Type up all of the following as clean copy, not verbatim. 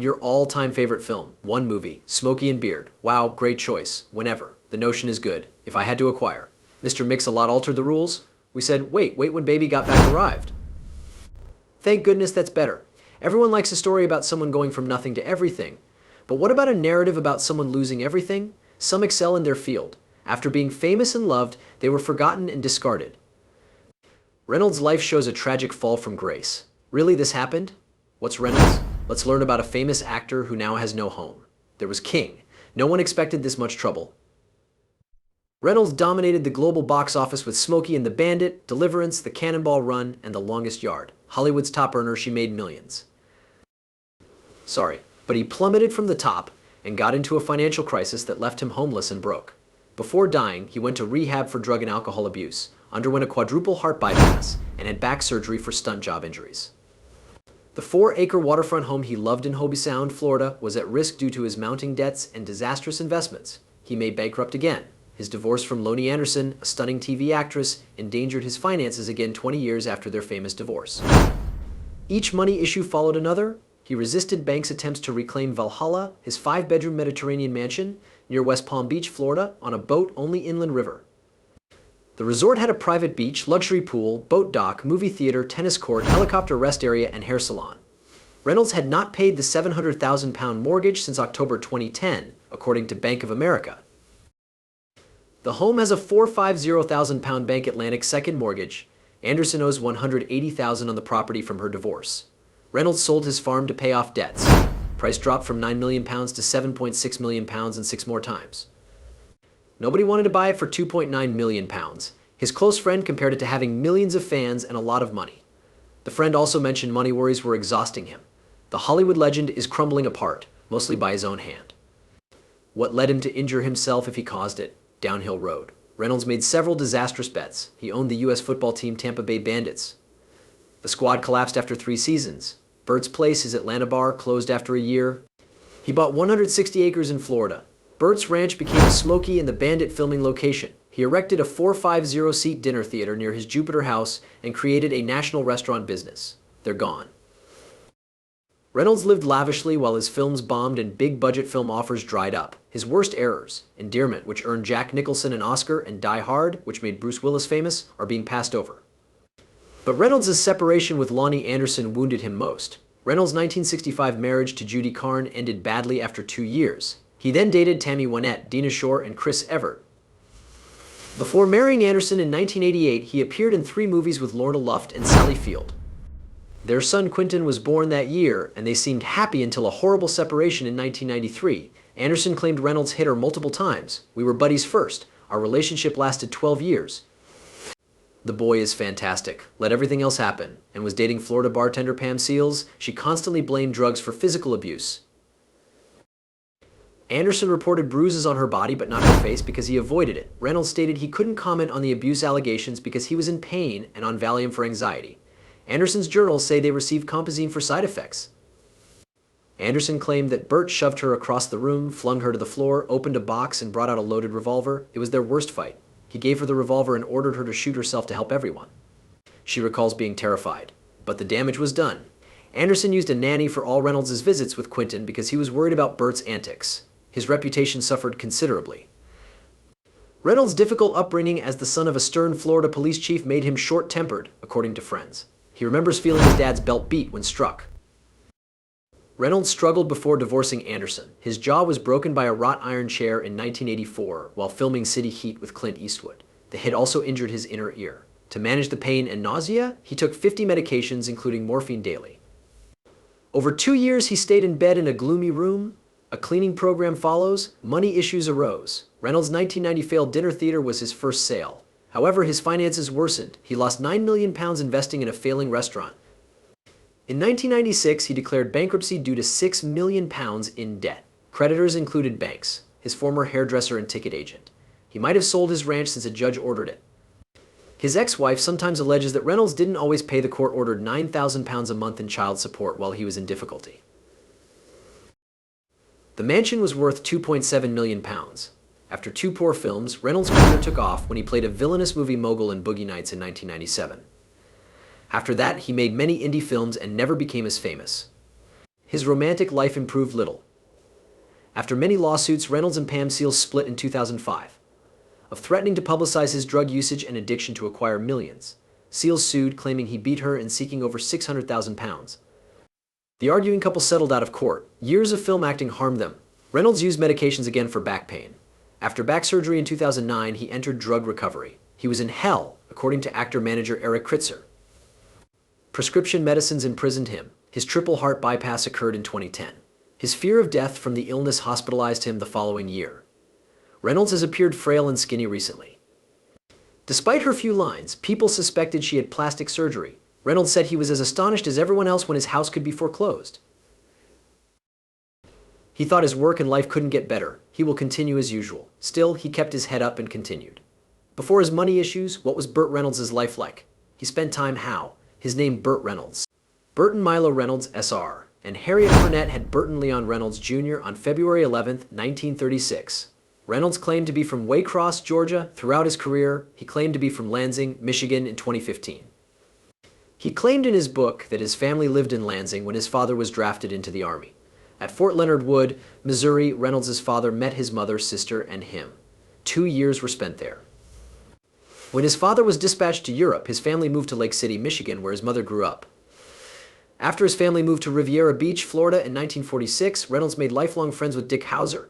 Your all-time favorite film, one movie, Smokey and Beard. Wow, great choice. Whenever. The notion is good. If I had to acquire. Mr. Mix-a-Lot altered the rules. We said, wait when baby got back arrived. Thank goodness that's better. Everyone likes a story about someone going from nothing to everything. But what about a narrative about someone losing everything? Some excel in their field. After being famous and loved, they were forgotten and discarded. Reynolds' life shows a tragic fall from grace. Really, this happened? What's Reynolds? Let's learn about a famous actor who now has no home. There was King. No one expected this much trouble. Reynolds dominated the global box office with Smokey and the Bandit, Deliverance, The Cannonball Run, and The Longest Yard. Hollywood's top earner, she made millions. Sorry, but he plummeted from the top and got into a financial crisis that left him homeless and broke. Before dying, he went to rehab for drug and alcohol abuse, underwent a quadruple heart bypass, and had back surgery for stunt job injuries. The 4-acre waterfront home he loved in Hobie Sound, Florida, was at risk due to his mounting debts and disastrous investments. He may bankrupt again. His divorce from Lonnie Anderson, a stunning TV actress, endangered his finances again 20 years after their famous divorce. Each money issue followed another. He resisted banks' attempts to reclaim Valhalla, his 5-bedroom Mediterranean mansion near West Palm Beach, Florida, on a boat only inland river. The resort had a private beach, luxury pool, boat dock, movie theater, tennis court, helicopter rest area, and hair salon. Reynolds had not paid the £700,000 mortgage since October 2010, according to Bank of America. The home has a £450,000 Bank Atlantic second mortgage. Anderson owes $180,000 on the property from her divorce. Reynolds sold his farm to pay off debts. Price dropped from £9 million to £7.6 million and 6 more times. Nobody wanted to buy it for £2.9 million. His close friend compared it to having millions of fans and a lot of money. The friend also mentioned money worries were exhausting him. The Hollywood legend is crumbling apart, mostly by his own hand. What led him to injure himself if he caused it? Downhill road. Reynolds made several disastrous bets. He owned the U.S. football team Tampa Bay Bandits. The squad collapsed after 3 seasons. Burt's Place, his Atlanta bar, closed after a year. He bought 160 acres in Florida. Burt's Ranch became a Smokey and the Bandit filming location. He erected a 450-seat dinner theater near his Jupiter house and created a national restaurant business. They're gone. Reynolds lived lavishly while his films bombed and big-budget film offers dried up. His worst errors, Endearment, which earned Jack Nicholson an Oscar, and Die Hard, which made Bruce Willis famous, are being passed over. But Reynolds' separation with Lonnie Anderson wounded him most. Reynolds' 1965 marriage to Judy Carn ended badly after 2 years. He then dated Tammy Wynette, Dina Shore, and Chris Evert. Before marrying Anderson in 1988, he appeared in 3 movies with Lorna Luft and Sally Field. Their son Quentin was born that year, and they seemed happy until a horrible separation in 1993. Anderson claimed Reynolds hit her multiple times. We were buddies first. Our relationship lasted 12 years. The boy is fantastic, let everything else happen, and was dating Florida bartender Pam Seals. She constantly blamed drugs for physical abuse. Anderson reported bruises on her body but not her face because he avoided it. Reynolds stated he couldn't comment on the abuse allegations because he was in pain and on Valium for anxiety. Anderson's journals say they received Compazine for side effects. Anderson claimed that Burt shoved her across the room, flung her to the floor, opened a box, and brought out a loaded revolver. It was their worst fight. He gave her the revolver and ordered her to shoot herself to help everyone. She recalls being terrified, but the damage was done. Anderson used a nanny for all Reynolds' visits with Quentin because he was worried about Burt's antics. His reputation suffered considerably. Reynolds' difficult upbringing as the son of a stern Florida police chief made him short-tempered, according to friends. He remembers feeling his dad's belt beat when struck. Reynolds struggled before divorcing Anderson. His jaw was broken by a wrought iron chair in 1984 while filming City Heat with Clint Eastwood. The hit also injured his inner ear. To manage the pain and nausea, he took 50 medications, including morphine daily. Over 2 years, he stayed in bed in a gloomy room. A cleaning program follows. Money issues arose. Reynolds' 1990 failed dinner theater was his first sale. However, his finances worsened. He lost £9 million investing in a failing restaurant. In 1996, he declared bankruptcy due to £6 million in debt. Creditors included banks, his former hairdresser and ticket agent. He might have sold his ranch since a judge ordered it. His ex-wife sometimes alleges that Reynolds didn't always pay the court-ordered £9,000 a month in child support while he was in difficulty. The mansion was worth £2.7 million. After 2 poor films, Reynolds' career took off when he played a villainous movie mogul in Boogie Nights in 1997. After that, he made many indie films and never became as famous. His romantic life improved little. After many lawsuits, Reynolds and Pam Seals split in 2005. Of threatening to publicize his drug usage and addiction to acquire millions, Seals sued, claiming he beat her and seeking over £600,000. The arguing couple settled out of court. Years of film acting harmed them. Reynolds used medications again for back pain. After back surgery in 2009, he entered drug recovery. He was in hell, according to actor-manager Eric Kritzer. Prescription medicines imprisoned him. His triple heart bypass occurred in 2010. His fear of death from the illness hospitalized him the following year. Reynolds has appeared frail and skinny recently. Despite her few lines, people suspected she had plastic surgery. Reynolds said he was as astonished as everyone else when his house could be foreclosed. He thought his work and life couldn't get better. He will continue as usual. Still, he kept his head up and continued. Before his money issues, what was Burt Reynolds' life like? He spent time how? His name Burt Reynolds. Burton Milo Reynolds, S.R., and Harriet Burnett had Burton Leon Reynolds, Jr. on February 11, 1936. Reynolds claimed to be from Waycross, Georgia. Throughout his career, he claimed to be from Lansing, Michigan in 2015. He claimed in his book that his family lived in Lansing when his father was drafted into the Army. At Fort Leonard Wood, Missouri, Reynolds' father met his mother, sister, and him. 2 years were spent there. When his father was dispatched to Europe, his family moved to Lake City, Michigan, where his mother grew up. After his family moved to Riviera Beach, Florida in 1946, Reynolds made lifelong friends with Dick Hauser.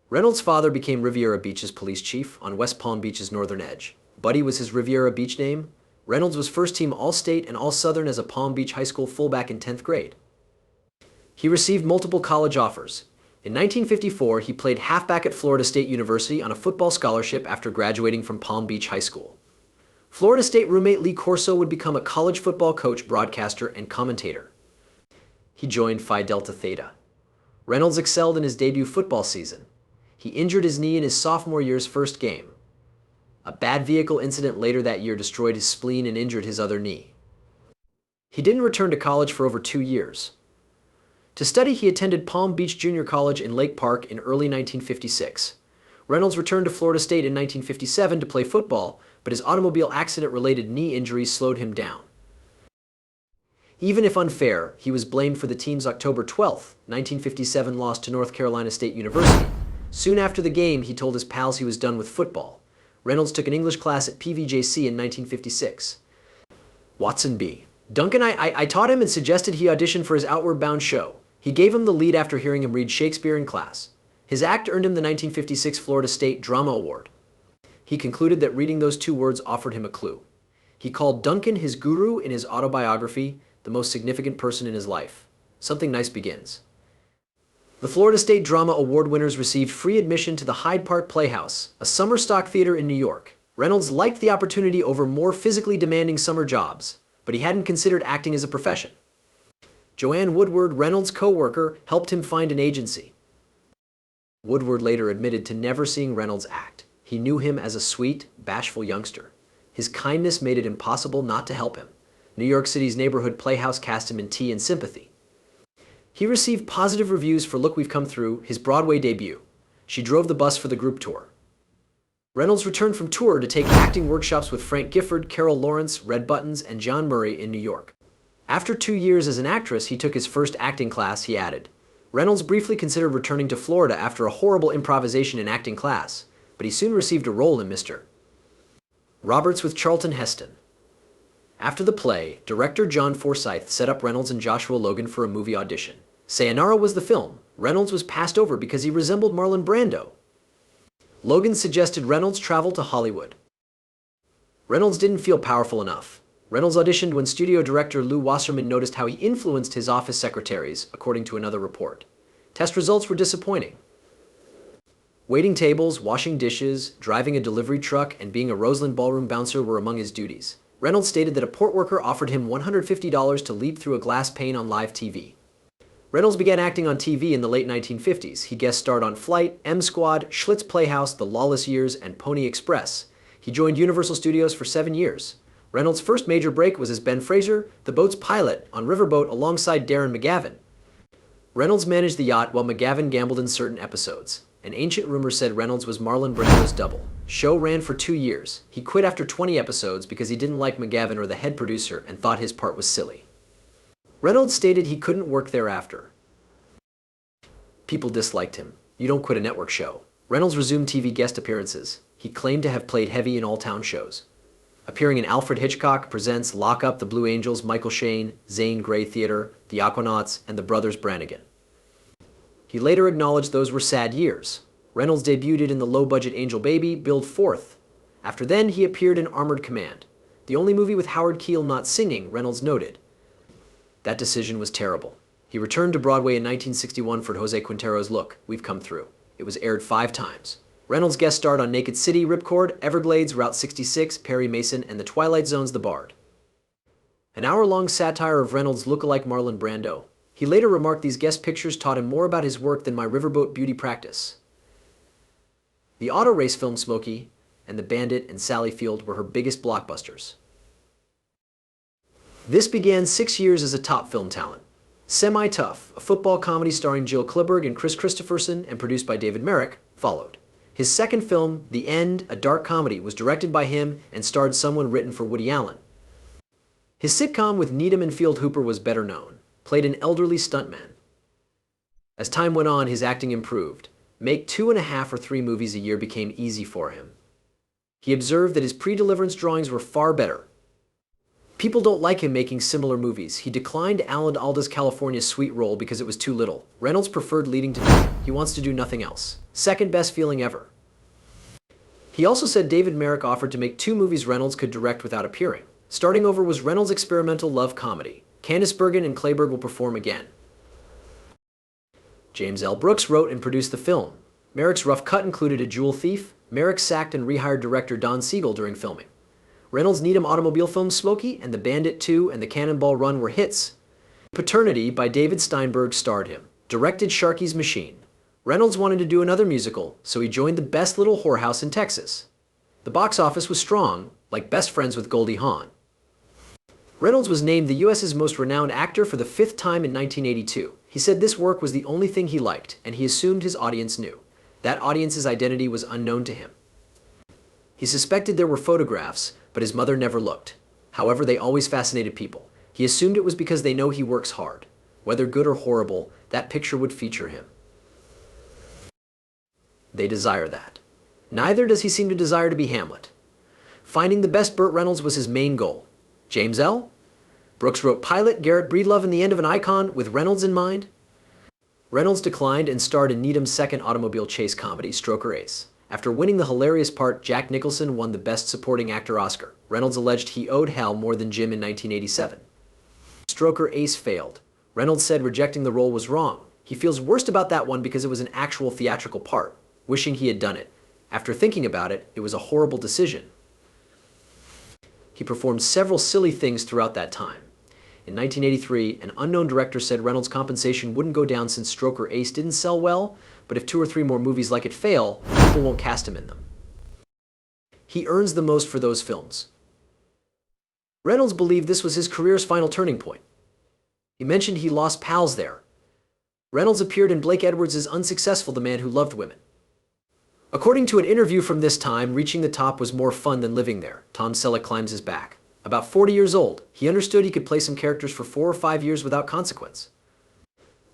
Reynolds' father became Riviera Beach's police chief on West Palm Beach's northern edge. Buddy was his Riviera Beach name. Reynolds was first-team All-State and All-Southern as a Palm Beach High School fullback in 10th grade. He received multiple college offers. In 1954, he played halfback at Florida State University on a football scholarship after graduating from Palm Beach High School. Florida State roommate Lee Corso would become a college football coach, broadcaster, and commentator. He joined Phi Delta Theta. Reynolds excelled in his debut football season. He injured his knee in his sophomore year's first game. A bad vehicle incident later that year destroyed his spleen and injured his other knee. He didn't return to college for over 2 years. To study, he attended Palm Beach Junior College in Lake Park in early 1956. Reynolds returned to Florida State in 1957 to play football, but his automobile accident-related knee injuries slowed him down. Even if unfair, he was blamed for the team's October 12, 1957 loss to North Carolina State University. Soon after the game, he told his pals he was done with football. Reynolds took an English class at PVJC in 1956. Watson B. Duncan, I taught him and suggested he audition for his Outward Bound show. He gave him the lead after hearing him read Shakespeare in class. His act earned him the 1956 Florida State Drama Award. He concluded that reading those 2 words offered him a clue. He called Duncan his guru in his autobiography, the most significant person in his life. Something nice begins. The Florida State Drama Award winners received free admission to the Hyde Park Playhouse, a summer stock theater in New York. Reynolds liked the opportunity over more physically demanding summer jobs, but he hadn't considered acting as a profession. Joanne Woodward, Reynolds' co-worker, helped him find an agency. Woodward later admitted to never seeing Reynolds act. He knew him as a sweet, bashful youngster. His kindness made it impossible not to help him. New York City's neighborhood playhouse cast him in Tea and Sympathy. He received positive reviews for Look We've Come Through, his Broadway debut. She drove the bus for the group tour. Reynolds returned from tour to take acting workshops with Frank Gifford, Carol Lawrence, Red Buttons, and John Murray in New York. After 2 years as an actress, he took his first acting class, he added. Reynolds briefly considered returning to Florida after a horrible improvisation in acting class, but he soon received a role in Mr. Roberts with Charlton Heston. After the play, director John Forsythe set up Reynolds and Joshua Logan for a movie audition. Sayonara was the film. Reynolds was passed over because he resembled Marlon Brando. Logan suggested Reynolds travel to Hollywood. Reynolds didn't feel powerful enough. Reynolds auditioned when studio director Lou Wasserman noticed how he influenced his office secretaries, according to another report. Test results were disappointing. Waiting tables, washing dishes, driving a delivery truck, and being a Roseland Ballroom bouncer were among his duties. Reynolds stated that a port worker offered him $150 to leap through a glass pane on live TV. Reynolds began acting on TV in the late 1950s. He guest starred on Flight, M Squad, Schlitz Playhouse, The Lawless Years, and Pony Express. He joined Universal Studios for 7 years. Reynolds' first major break was as Ben Fraser, the boat's pilot, on Riverboat alongside Darren McGavin. Reynolds managed the yacht while McGavin gambled in certain episodes. An ancient rumor said Reynolds was Marlon Brando's double. Show ran for 2 years. He quit after 20 episodes because he didn't like McGavin or the head producer and thought his part was silly. Reynolds stated he couldn't work thereafter. People disliked him. You don't quit a network show. Reynolds resumed TV guest appearances. He claimed to have played heavy in all-town shows, appearing in Alfred Hitchcock Presents, Lock Up, The Blue Angels, Michael Shayne, Zane Grey Theater, The Aquanauts, and The Brothers Brannigan. He later acknowledged those were sad years. Reynolds debuted in the low-budget Angel Baby, billed fourth. After then, he appeared in Armored Command, the only movie with Howard Keel not singing, Reynolds noted. That decision was terrible. He returned to Broadway in 1961 for Jose Quintero's Look, We've Come Through. It was aired 5 times. Reynolds guest starred on Naked City, Ripcord, Everglades, Route 66, Perry Mason, and The Twilight Zone's The Bard. An hour-long satire of Reynolds' look-alike Marlon Brando. He later remarked these guest pictures taught him more about his work than my riverboat beauty practice. The auto race film Smokey and The Bandit and Sally Field were her biggest blockbusters. This began 6 years as a top film talent. Semi-Tough, a football comedy starring Jill Clyburn and Chris Christopherson and produced by David Merrick, followed. His second film, The End, a dark comedy, was directed by him and starred someone written for Woody Allen. His sitcom with Needham and Field Hooper was better known, played an elderly stuntman. As time went on, his acting improved. Make 2.5 or 3 movies a year became easy for him. He observed that his pre-Deliverance drawings were far better. People don't like him making similar movies. He declined Alan Alda's California Suite role because it was too little. Reynolds preferred leading to nothing. He wants to do nothing else. Second best feeling ever. He also said David Merrick offered to make 2 movies Reynolds could direct without appearing. Starting over was Reynolds' experimental love comedy. Candice Bergen and Clayburgh will perform again. James L. Brooks wrote and produced the film. Merrick's rough cut included a jewel thief. Merrick sacked and rehired director Don Siegel during filming. Reynolds' Needham automobile film Smokey and The Bandit 2 and The Cannonball Run were hits. Paternity by David Steinberg starred him. Directed Sharky's Machine. Reynolds wanted to do another musical, so he joined the Best Little Whorehouse in Texas. The box office was strong, like Best Friends with Goldie Hawn. Reynolds was named the U.S.'s most renowned actor for the 5th time in 1982. He said this work was the only thing he liked, and he assumed his audience knew. That audience's identity was unknown to him. He suspected there were photographs, but his mother never looked. However, they always fascinated people. He assumed it was because they know he works hard. Whether good or horrible, that picture would feature him. They desire that. Neither does he seem to desire to be Hamlet. Finding the best Burt Reynolds was his main goal. James L. Brooks wrote Pilot, Garrett Breedlove, and the end of an icon with Reynolds in mind. Reynolds declined and starred in Needham's second automobile chase comedy, Stroker Ace. After winning the hilarious part, Jack Nicholson won the Best Supporting Actor Oscar. Reynolds alleged he owed Hal more than Jim in 1987. Stroker Ace failed. Reynolds said rejecting the role was wrong. He feels worst about that one because it was an actual theatrical part, wishing he had done it. After thinking about it, it was a horrible decision. He performed several silly things throughout that time. In 1983, an unknown director said Reynolds' compensation wouldn't go down since Stroker Ace didn't sell well, but if 2 or 3 more movies like it fail, people won't cast him in them. He earns the most for those films. Reynolds believed this was his career's final turning point. He mentioned he lost pals there. Reynolds appeared in Blake Edwards' Unsuccessful, The Man Who Loved Women. According to an interview from this time, reaching the top was more fun than living there. Tom Selleck climbs his back. About 40 years old, he understood he could play some characters for 4 or 5 years without consequence.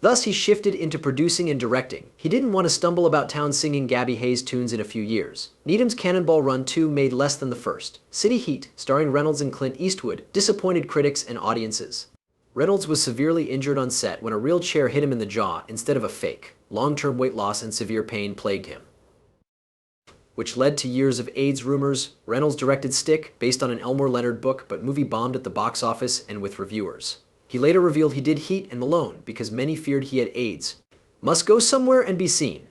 Thus, he shifted into producing and directing. He didn't want to stumble about town singing Gabby Hayes tunes in a few years. Needham's Cannonball Run 2 made less than the first. City Heat, starring Reynolds and Clint Eastwood, disappointed critics and audiences. Reynolds was severely injured on set when a real chair hit him in the jaw instead of a fake. Long-term weight loss and severe pain plagued him, which led to years of AIDS rumors. Reynolds directed Stick, based on an Elmore Leonard book, but movie bombed at the box office and with reviewers. He later revealed he did Heat and Malone because many feared he had AIDS. Must go somewhere and be seen.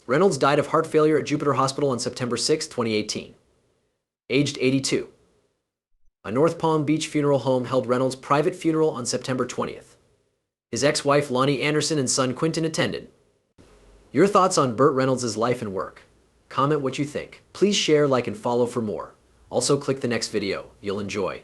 Reynolds died of heart failure at Jupiter Hospital on September 6, 2018. Aged 82. A North Palm Beach funeral home held Reynolds' private funeral on September 20th. His ex-wife Lonnie Anderson and son Quentin attended. Your thoughts on Burt Reynolds' life and work? Comment what you think. Please share, like, and follow for more. Also click the next video. You'll enjoy.